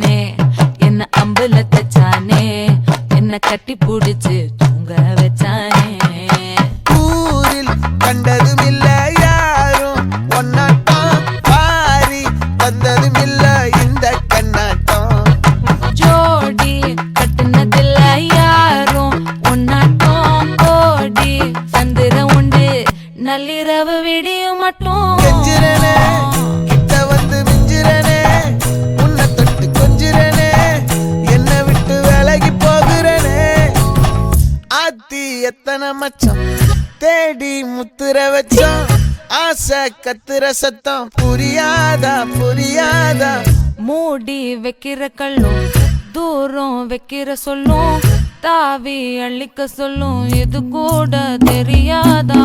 வச்சானே என்ன அம்புல தச்சானே என்ன கட்டி புடிச்சு தூங்க வச்சானே ஊரில் கண்டதும் இல்ல யாரும் ஒன்னாட்டம் பாரி வந்ததும் இல்ல இந்த கண்ணாட்டம் ஜோடி கட்டுனதில்ல யாரும் ஒன்னாட்டம் கோடி சந்திர உண்டு நள்ளிரவு விடியும் மட்டும் கெஞ்சிரனே கிட்ட வந்து மிஞ்சிரனே உன்னை தொட்டு கொஞ்சிரனே என்னை விட்டு விலகி போகிறனே ஆத்தி எத்தனை மச்சம் தேடி முத்துற வச்சோம் ஆசை கத்துற சத்தம் புரியாதா புரியாதா மூடி வைக்கிற கல்லும் தூரம் வைக்கிற சொல்லும் தாவி அள்ளிக்க சொல்லும் இது கூட தெரியாதா